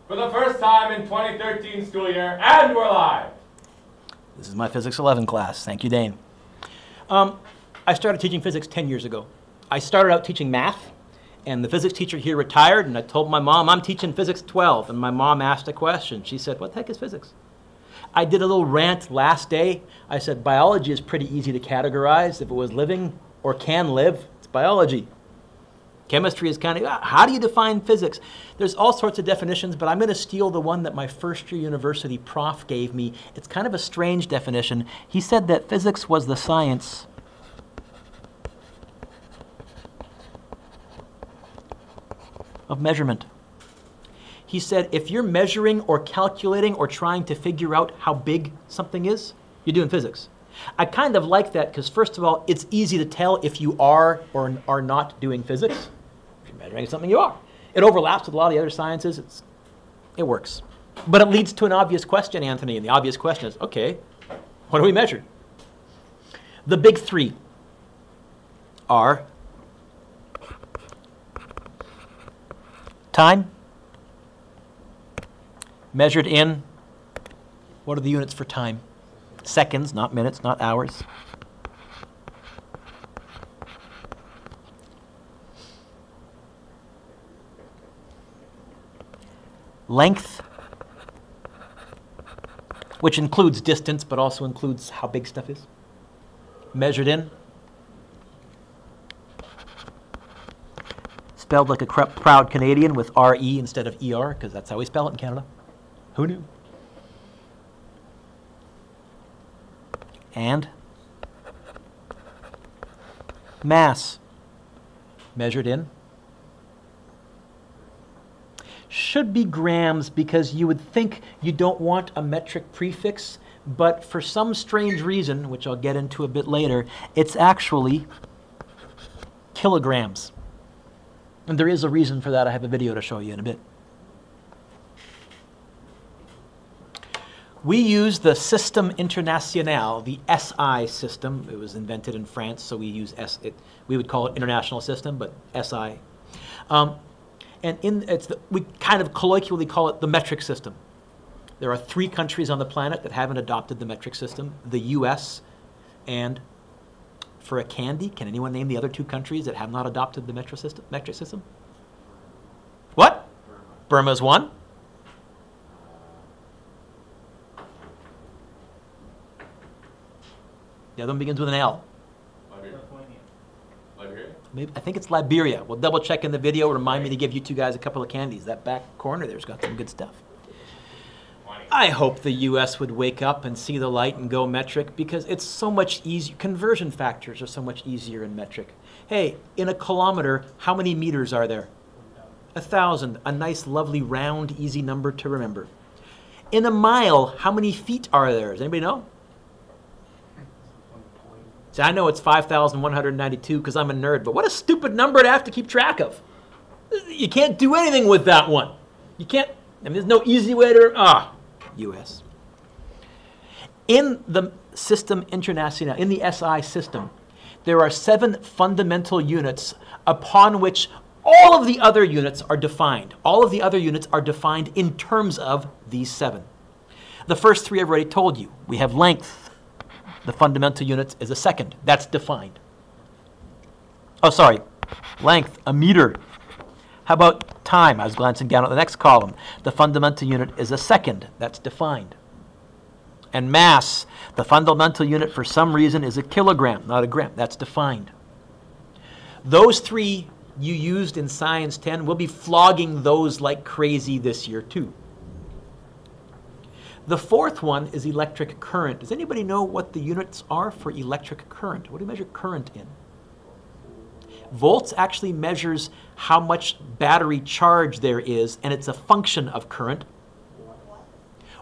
For the first time in 2013 school year, and we're live. This is my Physics 11 class. Thank you, Dane. I started teaching physics 10 years ago. I started out teaching math, and the physics teacher here retired, and I told my mom, I'm teaching physics 12, and my mom asked a question. She said, what the heck is physics? I did a little rant last day. I said, biology is pretty easy to categorize. If it was living or can live, it's biology. Chemistry is kind of, how do you define physics? There's all sorts of definitions, but I'm going to steal the one that my first year university prof gave me. It's kind of a strange definition. He said that physics was the science of measurement. He said, if you're measuring or calculating or trying to figure out how big something is, you're doing physics. I kind of like that because, first of all, it's easy to tell if you are or are not doing physics. If you're measuring something, you are. It overlaps with a lot of the other sciences. It works. But it leads to an obvious question, Anthony, and the obvious question is, okay, what do we measure? The big three are time, measured in, what are the units for time? Seconds, not minutes, not hours. Length, which includes distance, but also includes how big stuff is. Measured in. Spelled like a proud Canadian with R-E instead of E-R, because that's how we spell it in Canada. Who knew? And mass, measured in. Should be grams because you would think you don't want a metric prefix, but for some strange reason, which I'll get into a bit later, it's actually kilograms. And there is a reason for that. I have a video to show you in a bit. We use the Système International, the SI system. It was invented in France, so we use we would call it International System, but SI. We kind of colloquially call it the metric system. There are 3 countries on the planet that haven't adopted the metric system: the U.S. and, for a candy, can anyone name the other 2 countries that have not adopted the metric system? What? Burma's one. The other one begins with an L. Liberia? Maybe, I think it's Liberia. We'll double check in the video. Remind me to give you 2 guys a couple of candies. That back corner there's got some good stuff. I hope the U.S. would wake up and see the light and go metric because it's so much easier. Conversion factors are so much easier in metric. Hey, in a kilometer, how many meters are there? 1,000. A nice, lovely, round, easy number to remember. In a mile, how many feet are there? Does anybody know? See, I know it's 5,192 because I'm a nerd, but what a stupid number to have to keep track of. You can't do anything with that one. You can't, there's no easy way to, U.S. In the Système International, in the SI system, there are 7 fundamental units upon which all of the other units are defined. All of the other units are defined in terms of these 7. The first 3 I've already told you. We have length. The fundamental unit is a second. That's defined. Oh, sorry. Length, a meter. How about time? I was glancing down at the next column. The fundamental unit is a second. That's defined. And mass, the fundamental unit for some reason is a kilogram, not a gram. That's defined. Those 3 you used in Science 10, we'll be flogging those like crazy this year too. The 4th one is electric current. Does anybody know what the units are for electric current? What do you measure current in? Volts actually measures how much battery charge there is, and it's a function of current.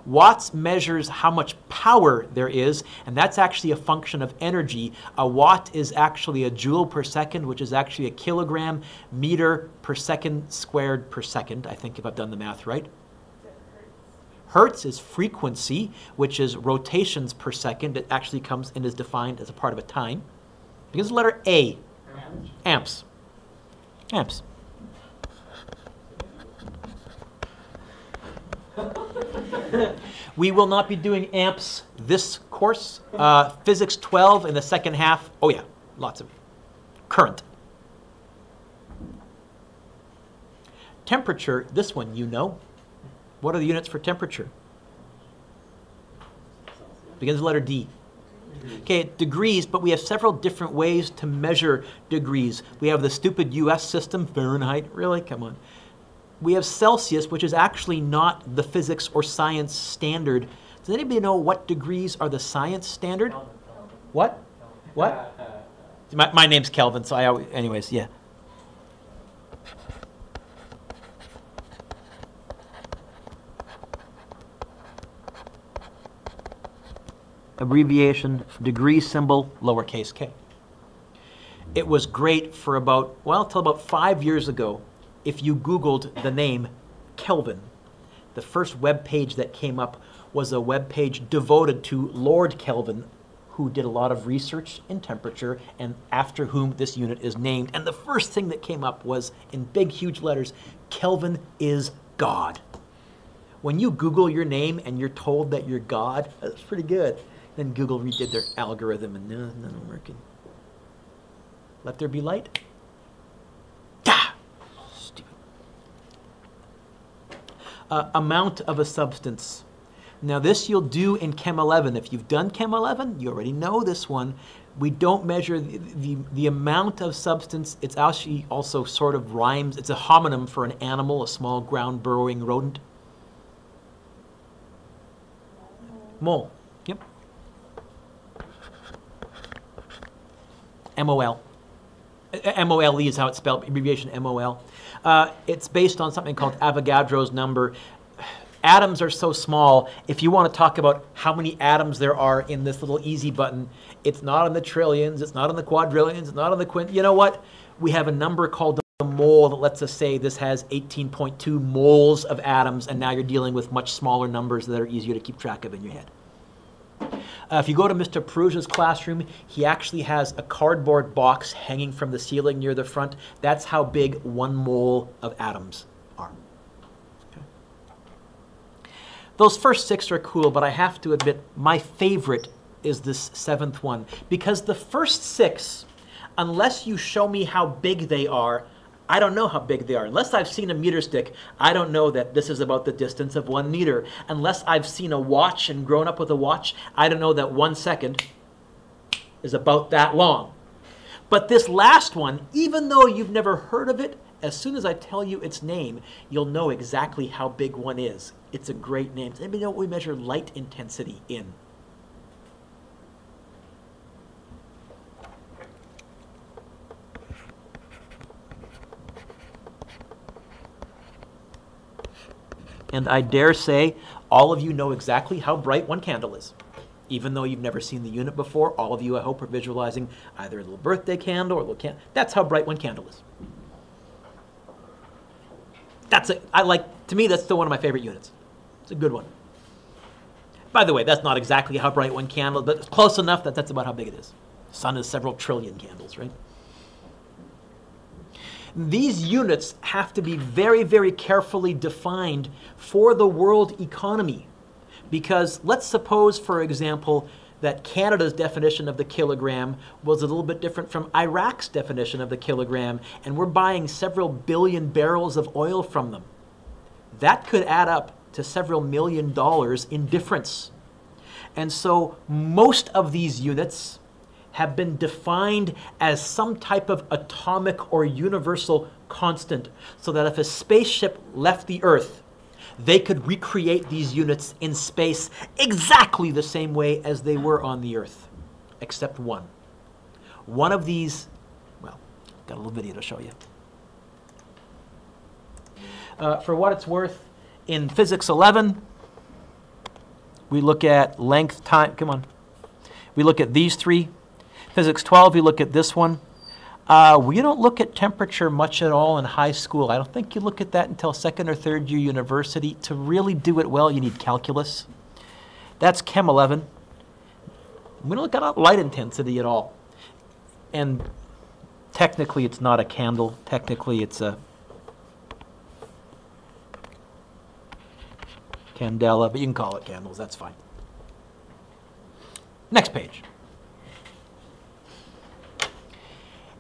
Watts measures how much power there is, and that's actually a function of energy. A watt is actually a joule per second, which is actually a kilogram meter per second squared per second, I think, if I've done the math right. Hertz is frequency, which is rotations per second. It actually comes and is defined as a part of a time. Begins with the letter A. Amps. Amps. We will not be doing amps this course. Physics 12 in the second half. Oh yeah, lots of current. Temperature, this one you know. What are the units for temperature? Begins with the letter D. Okay, degrees, but we have several different ways to measure degrees. We have the stupid US system, Fahrenheit, really, come on. We have Celsius, which is actually not the physics or science standard. Does anybody know what degrees are the science standard? What? What? My name's Kelvin, so I always, anyways, yeah. Abbreviation, degree symbol, lowercase k. It was great for about, well, till about 5 years ago. If you Googled the name Kelvin, the first web page that came up was a web page devoted to Lord Kelvin, who did a lot of research in temperature and after whom this unit is named. And the first thing that came up was, in big, huge letters, Kelvin is God. When you Google your name and you're told that you're God, that's pretty good. Then Google redid their algorithm and nothing working. Let there be light. Ah! Stupid. Amount of a substance. Now this you'll do in Chem 11. If you've done Chem 11, you already know this one. We don't measure the amount of substance. It's actually also sort of rhymes. It's a homonym for an animal, a small ground burrowing rodent. Mole. Yep. MOL. MOLE is how it's spelled, abbreviation MOL. It's based on something called Avogadro's number. Atoms are so small, if you want to talk about how many atoms there are in this little easy button, it's not in the trillions, it's not in the quadrillions, it's not in the quint. You know what? We have a number called the mole that lets us say this has 18.2 moles of atoms, and now you're dealing with much smaller numbers that are easier to keep track of in your head. If you go to Mr. Perugia's classroom, he actually has a cardboard box hanging from the ceiling near the front. That's how big 1 mole of atoms are. Okay. Those first 6 are cool, but I have to admit my favorite is this 7th one. Because the first 6, unless you show me how big they are, I don't know how big they are. Unless I've seen a meter stick, I don't know that this is about the distance of 1 meter. Unless I've seen a watch and grown up with a watch, I don't know that 1 second is about that long. But this last one, even though you've never heard of it, as soon as I tell you its name, you'll know exactly how big one is. It's a great name. Does anybody know what we measure light intensity in? And I dare say all of you know exactly how bright 1 candle is. Even though you've never seen the unit before, all of you, I hope, are visualizing either a little birthday candle or a little candle. That's how bright 1 candle is. To me, that's still one of my favorite units. It's a good one. By the way, that's not exactly how bright 1 candle, but it's close enough that that's about how big it is. The sun is several trillion candles, right? These units have to be very, very carefully defined for the world economy. Because let's suppose, for example, that Canada's definition of the kilogram was a little bit different from Iraq's definition of the kilogram, and we're buying several billion barrels of oil from them. That could add up to several $1 million in difference. And so most of these units have been defined as some type of atomic or universal constant, so that if a spaceship left the Earth, they could recreate these units in space exactly the same way as they were on the Earth, except one. One of these, well, got a little video to show you. For what it's worth, in Physics 11, we look at length, time, come on. We look at these 3. Physics 12, we look at this one. We don't look at temperature much at all in high school. I don't think you look at that until 2nd or 3rd year university. To really do it well, you need calculus. That's Chem 11. We don't look at light intensity at all. And technically, it's not a candle. Technically, it's a Candela, but you can call it candles, that's fine. Next page.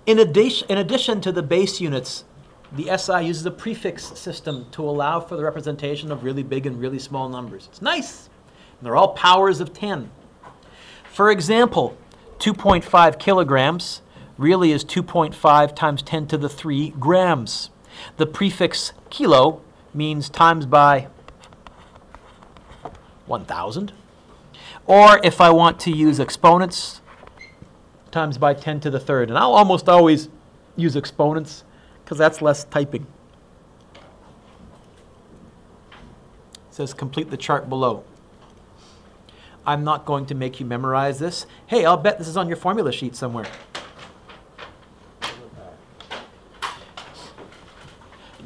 In addition to the base units, the SI uses a prefix system to allow for the representation of really big and really small numbers. It's nice. And they're all powers of 10. For example, 2.5 kilograms really is 2.5 times 10 to the 3 grams. The prefix kilo means times by 1,000. Or if I want to use exponents, times by 10 to the third. And I'll almost always use exponents because that's less typing. It says complete the chart below. I'm not going to make you memorize this. Hey, I'll bet this is on your formula sheet somewhere.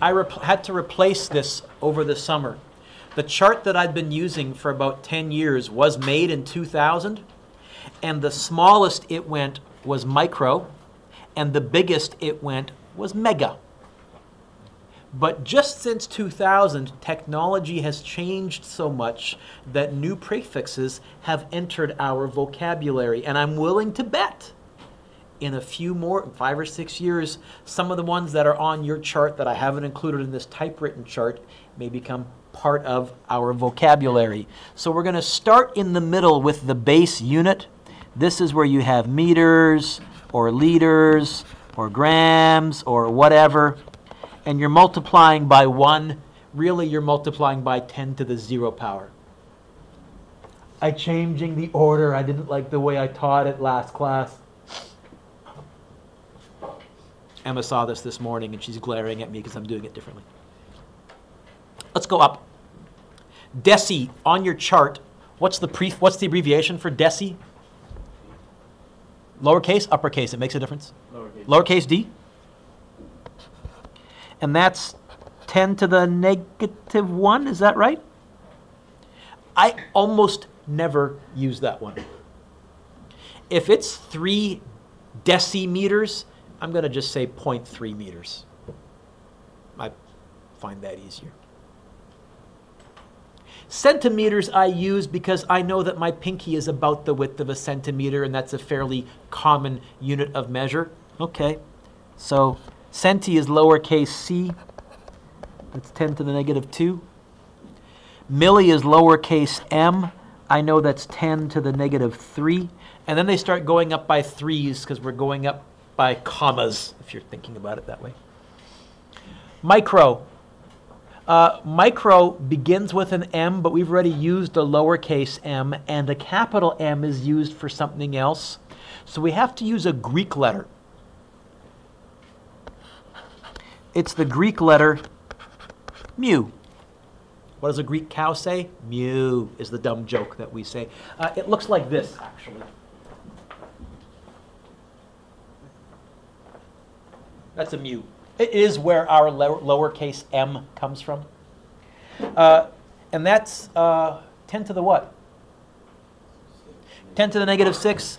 I had to replace this over the summer. The chart that I'd been using for about 10 years was made in 2000, and the smallest it went was micro, and the biggest it went was mega. But just since 2000, technology has changed so much that new prefixes have entered our vocabulary, and I'm willing to bet in a few more, 5 or 6 years, some of the ones that are on your chart that I haven't included in this typewritten chart may become part of our vocabulary. So we're going to start in the middle with the base unit. This is where you have meters or liters or grams or whatever, and you're multiplying by 1. Really, you're multiplying by 10 to the 0 power. I'm changing the order. I didn't like the way I taught it last class. Emma saw this morning, and she's glaring at me because I'm doing it differently. Let's go up. Deci, on your chart, what's the abbreviation for deci? Lowercase, uppercase, it makes a difference? Lowercase d? And that's 10 to the negative 1, is that right? I almost never use that one. If it's 3 decimeters, I'm going to just say 0.3 meters. I find that easier. Centimeters I use because I know that my pinky is about the width of a centimeter, and that's a fairly common unit of measure. Okay, so centi is lowercase c. That's 10 to the negative 2. Milli is lowercase m. I know that's 10 to the negative 3. And then they start going up by 3s because we're going up by commas, if you're thinking about it that way. Micro. Micro begins with an M, but we've already used a lowercase m, and a capital M is used for something else. So we have to use a Greek letter. It's the Greek letter mu. What does a Greek cow say? Mu is the dumb joke that we say. It looks like this, actually. That's a mu. It is where our lowercase m comes from. And that's 10 to the what? 10 to the negative 6.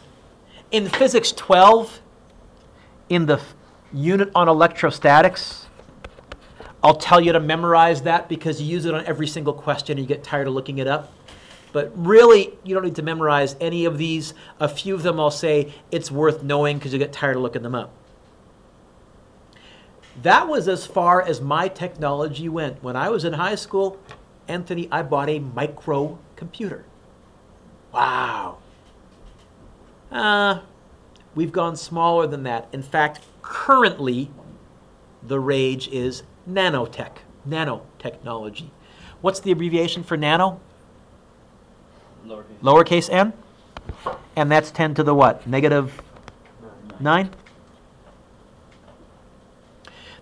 In physics 12, in the unit on electrostatics, I'll tell you to memorize that because you use it on every single question and you get tired of looking it up. But really, you don't need to memorize any of these. A few of them I'll say it's worth knowing because you get tired of looking them up. That was as far as my technology went. When I was in high school, Anthony, I bought a microcomputer. Wow. We've gone smaller than that. In fact, currently, the rage is nanotechnology. What's the abbreviation for nano? Lowercase n? And that's 10 to the what? Negative 9?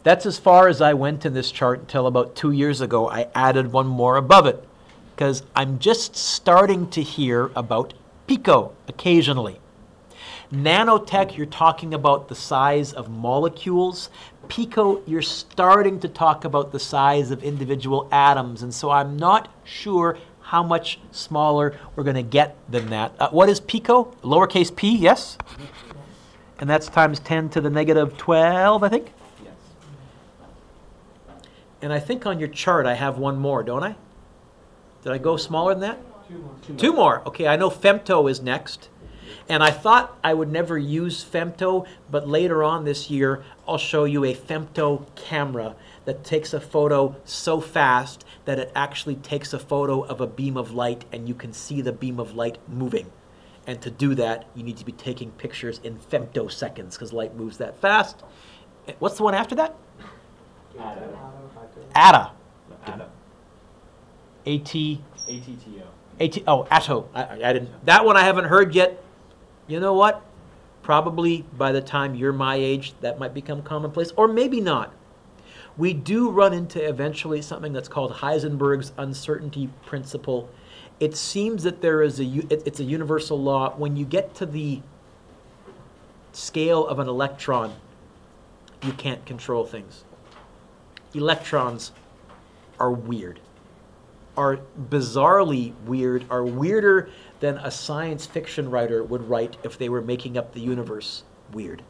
That's as far as I went in this chart until about 2 years ago. I added one more above it because I'm just starting to hear about Pico occasionally. Nanotech, you're talking about the size of molecules. Pico, you're starting to talk about the size of individual atoms. And so I'm not sure how much smaller we're going to get than that. What is Pico? Lowercase p, yes? And that's times 10 to the negative 12, I think? And I think on your chart I have one more, don't I? Did I go smaller than that? 2 more. Two more. Okay, I know femto is next. And I thought I would never use femto, but later on this year, I'll show you a femto camera that takes a photo so fast that it actually takes a photo of a beam of light and you can see the beam of light moving. And to do that, you need to be taking pictures in femtoseconds because light moves that fast. What's the one after that? ATA. A-T. ATTO. Oh, ATO. I didn't. That one I haven't heard yet. You know what? Probably by the time you're my age, that might become commonplace, or maybe not. We do run into eventually something that's called Heisenberg's uncertainty principle. It seems that there is it's a universal law. When you get to the scale of an electron, you can't control things. Electrons are weird, are bizarrely weird, are weirder than a science fiction writer would write if they were making up the universe weird.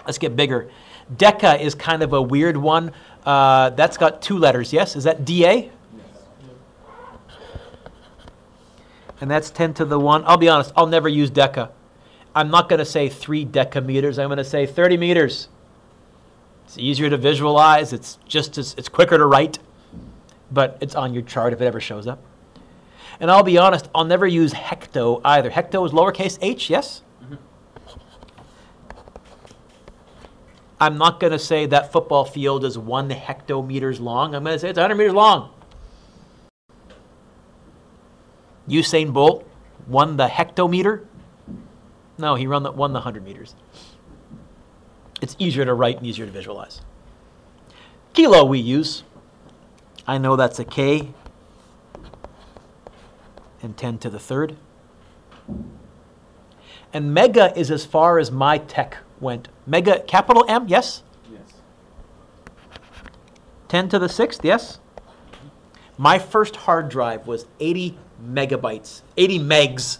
Let's get bigger. Deca is kind of a weird one. That's got 2 letters, yes? Is that DA? Yes. And that's 10 to the 1. I'll be honest, I'll never use deca. I'm not going to say 3 decameters. I'm going to say 30 meters. It's easier to visualize. It's quicker to write. But it's on your chart if it ever shows up. And I'll be honest, I'll never use hecto either. Hecto is lowercase h, yes? Mm-hmm. I'm not going to say that football field is 1 hectometers long. I'm going to say it's 100 meters long. Usain Bolt won the hectometer? No, he won the 100 meters. It's easier to write and easier to visualize. Kilo we use. I know that's a K. And 10 to the 3rd. And mega is as far as my tech went. Mega, capital M, yes? Yes. 10 to the 6th, yes? My first hard drive was 80 megabytes, 80 megs.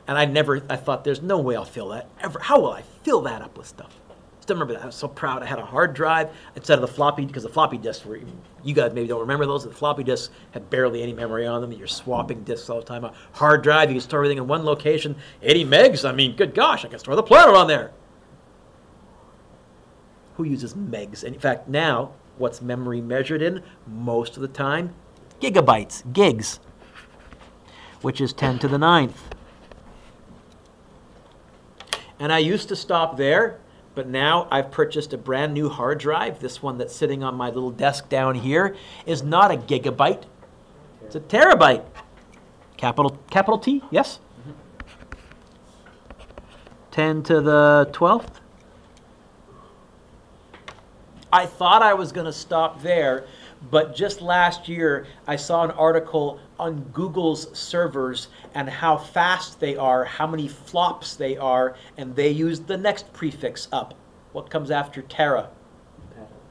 And I thought there's no way I'll fill that ever. How will I fill that up with stuff? Still remember that. I was so proud. I had a hard drive instead of the floppy, because the floppy disks were, you guys maybe don't remember those. The floppy disks had barely any memory on them. You're swapping disks all the time. A hard drive, you can store everything in one location. 80 megs, I mean, good gosh, I can store the planet on there. Who uses megs? And in fact, now, what's memory measured in? Most of the time, gigabytes, gigs, which is 10 to the 9th. And I used to stop there. But now I've purchased a brand new hard drive. This one that's sitting on my little desk down here is not a gigabyte. It's a terabyte. Capital T, yes? Mm-hmm. 10 to the 12th. I thought I was going to stop there, but just last year I saw an article on Google's servers and how fast they are, how many flops they are, and they used the next prefix up. What comes after tera?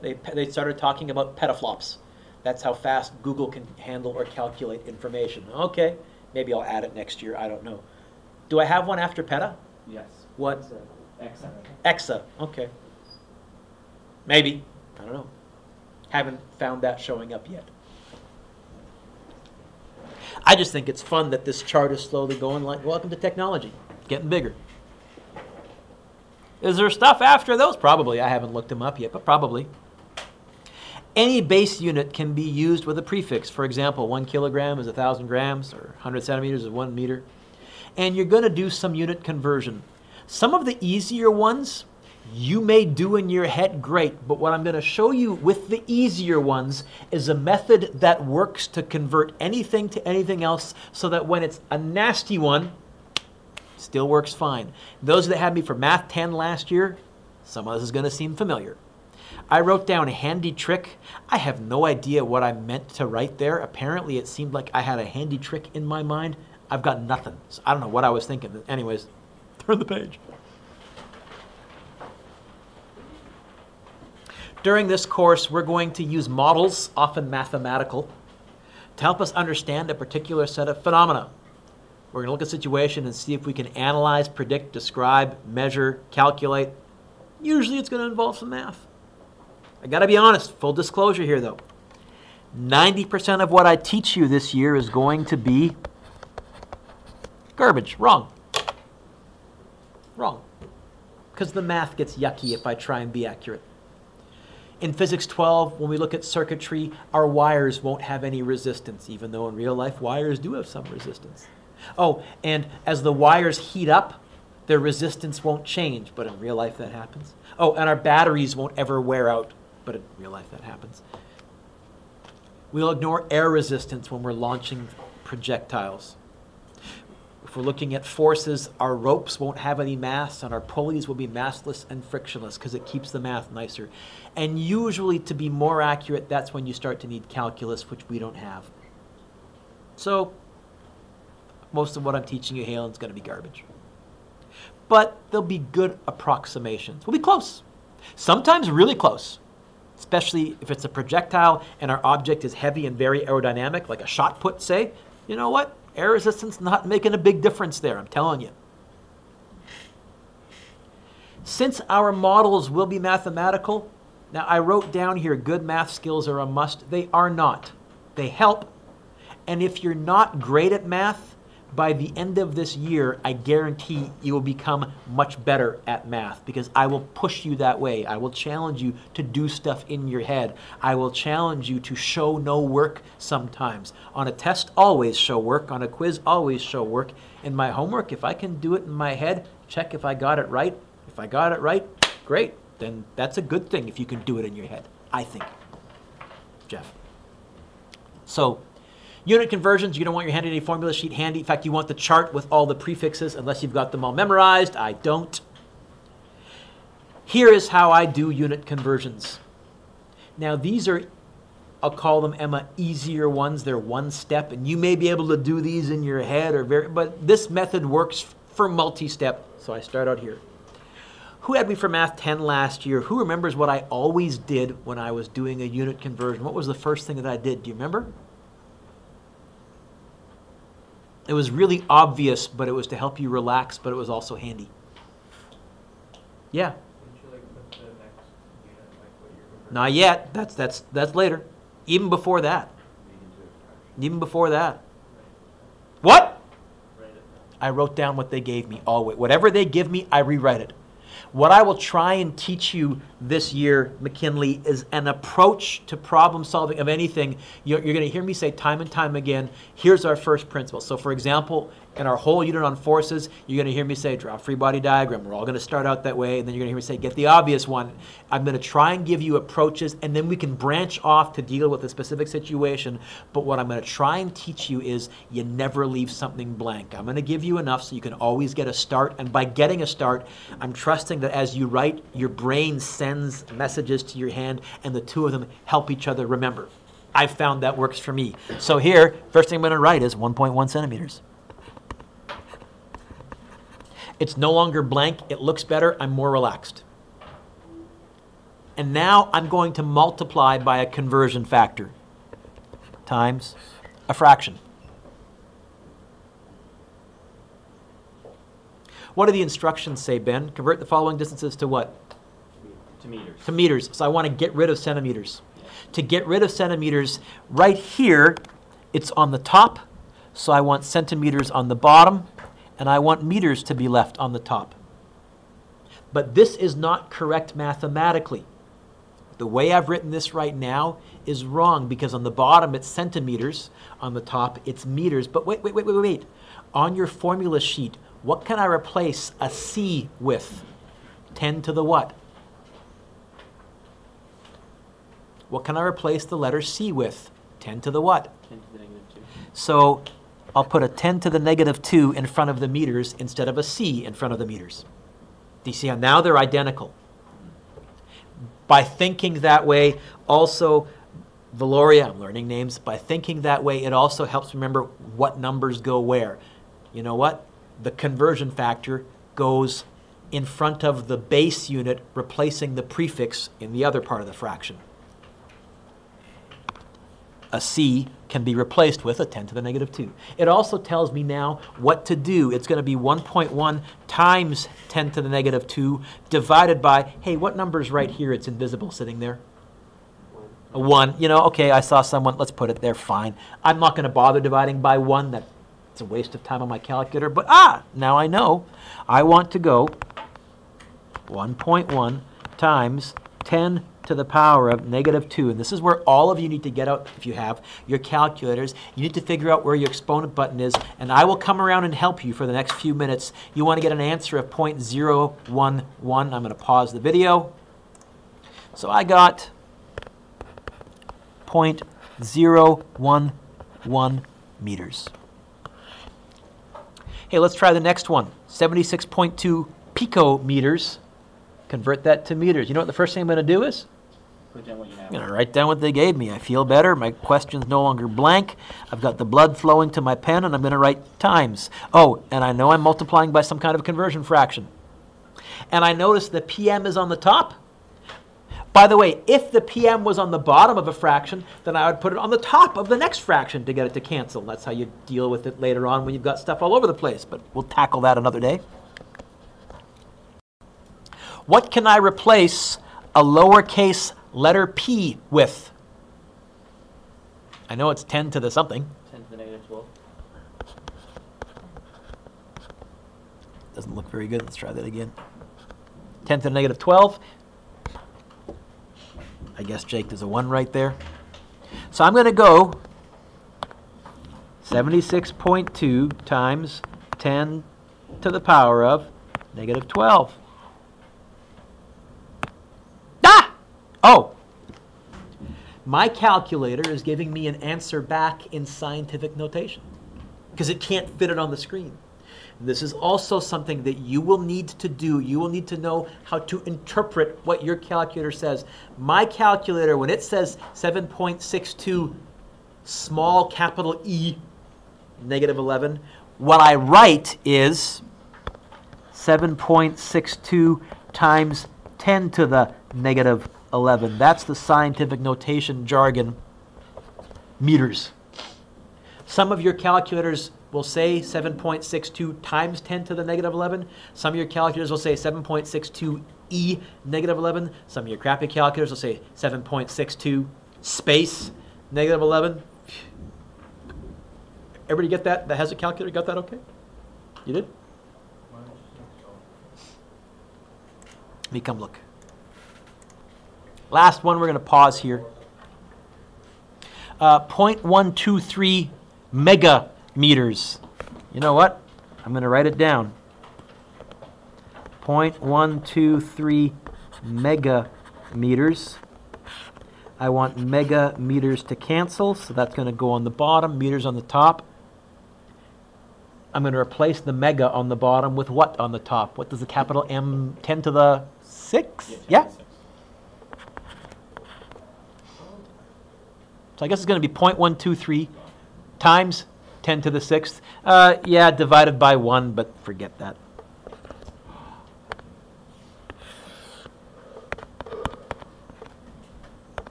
They started talking about petaflops. That's how fast Google can handle or calculate information. Okay, maybe I'll add it next year, I don't know. Do I have one after peta? Yes. What? Exa. Exa, okay. Maybe, I don't know. Haven't found that showing up yet. I just think it's fun that this chart is slowly going like, welcome to technology, getting bigger. Is there stuff after those? Probably. I haven't looked them up yet, but probably. Any base unit can be used with a prefix. For example, 1 kilogram is 1,000 grams, or 100 centimeters is 1 meter. And you're going to do some unit conversion. Some of the easier ones you may do in your head great, but what I'm going to show you with the easier ones is a method that works to convert anything to anything else so that when it's a nasty one, still works fine. Those that had me for Math 10 last year, some of this is going to seem familiar. I wrote down a handy trick. I have no idea what I meant to write there. Apparently it seemed like I had a handy trick in my mind. I've got nothing. So I don't know what I was thinking. Anyways, turn the page. During this course, we're going to use models, often mathematical, to help us understand a particular set of phenomena. We're going to look at a situation and see if we can analyze, predict, describe, measure, calculate. Usually it's going to involve some math. I got to be honest, full disclosure here though. 90% of what I teach you this year is going to be garbage. Wrong. Wrong. Because the math gets yucky if I try and be accurate. In Physics 12, when we look at circuitry, our wires won't have any resistance, even though in real life, wires do have some resistance. Oh, and as the wires heat up, their resistance won't change, but in real life that happens. Oh, and our batteries won't ever wear out, but in real life that happens. We'll ignore air resistance when we're launching projectiles. If we're looking at forces, our ropes won't have any mass, and our pulleys will be massless and frictionless because it keeps the math nicer. And usually, to be more accurate, that's when you start to need calculus, which we don't have. So, most of what I'm teaching you, Halen, is going to be garbage. But they'll be good approximations. We'll be close. Sometimes really close, especially if it's a projectile and our object is heavy and very aerodynamic, like a shot put, say. You know what? Air resistance not making a big difference there, I'm telling you. Since our models will be mathematical, now I wrote down here good math skills are a must. They are not. They help. And if you're not great at math, by the end of this year, I guarantee you will become much better at math because I will push you that way. I will challenge you to do stuff in your head. I will challenge you to show no work sometimes. On a test, always show work. On a quiz, always show work. In my homework, if I can do it in my head, check if I got it right. If I got it right, great. Then that's a good thing if you can do it in your head, I think. Jeff. So, unit conversions, you don't want your handy formula sheet handy. In fact, you want the chart with all the prefixes unless you've got them all memorized. I don't. Here is how I do unit conversions. Now, these are, I'll call them, Emma, easier ones. They're one step, and you may be able to do these in your head, but this method works for multi-step, so I start out here. Who had me for Math 10 last year? Who remembers what I always did when I was doing a unit conversion? What was the first thing that I did? Do you remember? It was really obvious, but it was to help you relax, but it was also handy. Yeah. Didn't you put the next unit, what you're converting? Not yet. That's later. Even before that. Even before that. What? I wrote down what they gave me. Always. Whatever they give me, I rewrite it. What I will try and teach you this year, McKinley, is an approach to problem solving of anything. You're going to hear me say time and time again, here's our first principle. So for example, in our whole unit on forces, you're going to hear me say, draw a free body diagram. We're all going to start out that way. And then you're going to hear me say, get the obvious one. I'm going to try and give you approaches, and then we can branch off to deal with a specific situation. But what I'm going to try and teach you is you never leave something blank. I'm going to give you enough so you can always get a start. And by getting a start, I'm trusting that as you write, your brain sends messages to your hand, and the two of them help each other remember. I've found that works for me. So here, first thing I'm going to write is 1.1 centimeters. It's no longer blank. It looks better. I'm more relaxed. And now I'm going to multiply by a conversion factor times a fraction. What do the instructions say, Ben? Convert the following distances to what? To meters. To meters. So I want to get rid of centimeters. To get rid of centimeters, right here, it's on the top. So I want centimeters on the bottom. And I want meters to be left on the top. But this is not correct mathematically. The way I've written this right now is wrong because on the bottom it's centimeters, on the top it's meters. But wait. On your formula sheet, what can I replace a C with? 10 to the what? What can I replace the letter C with? 10 to the what? 10 to the negative 2. So I'll put a 10 to the negative 2 in front of the meters instead of a C in front of the meters. Do you see how now they're identical? By thinking that way, also, Valoria, I'm learning names, by thinking that way, it also helps remember what numbers go where. You know what? The conversion factor goes in front of the base unit, replacing the prefix in the other part of the fraction. A C can be replaced with a 10 to the negative 2. It also tells me now what to do. It's going to be 1.1 times 10 to the negative 2 divided by, hey, what number is right here? It's invisible sitting there. A 1, you know, okay, I saw someone, let's put it there, fine. I'm not going to bother dividing by 1. That's a waste of time on my calculator. But, now I know. I want to go 1.1 times 10 to the power of negative 2. And this is where all of you need to get out, if you have your calculators. You need to figure out where your exponent button is, and I will come around and help you for the next few minutes. You want to get an answer of 0.011. I'm going to pause the video. So I got 0.011 meters. Hey, let's try the next one. 76.2 picometers. Convert that to meters. You know what the first thing I'm going to do is? Put down what you have. I'm going to write down what they gave me. I feel better. My question's no longer blank. I've got the blood flowing to my pen, and I'm going to write times. Oh, and I know I'm multiplying by some kind of conversion fraction. And I notice the PM is on the top. By the way, if the PM was on the bottom of a fraction, then I would put it on the top of the next fraction to get it to cancel. That's how you deal with it later on when you've got stuff all over the place. But we'll tackle that another day. What can I replace a lowercase letter p with? I know it's 10 to the something. 10 to the negative 12. Doesn't look very good. Let's try that again. 10 to the negative 12. I guess, Jake, there's a 1 right there. So I'm going to go 76.2 times 10 to the power of negative 12. Oh! My calculator is giving me an answer back in scientific notation because it can't fit it on the screen. This is also something that you will need to do. You will need to know how to interpret what your calculator says. My calculator, when it says 7.62 small capital E negative 11, what I write is 7.62 times 10 to the negative 11. That's the scientific notation jargon, meters. Some of your calculators will say 7.62 times 10 to the negative 11. Some of your calculators will say 7.62 e negative 11. Some of your crappy calculators will say 7.62 space negative 11. Everybody get that? That has a calculator? Got that okay? You did? Let me come look. Last one, we're going to pause here. 0.123 megameters. You know what? I'm going to write it down. 0.123 megameters. I want megameters to cancel, so that's going to go on the bottom, meters on the top. I'm going to replace the mega on the bottom with what on the top? What does the capital M, 10 to the 6? Yeah? So I guess it's going to be 0.123 times 10 to the 6th. Yeah, divided by 1, but forget that.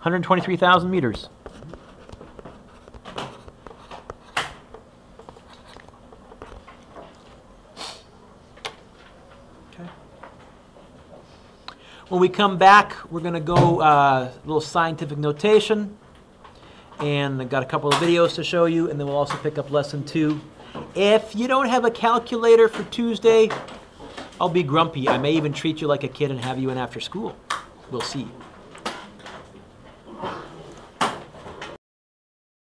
$123,000 meters. When we come back, we're going to go a little scientific notation, and I've got a couple of videos to show you, and then we'll also pick up lesson 2. If you don't have a calculator for Tuesday, I'll be grumpy. I may even treat you like a kid and have you in after school. We'll see.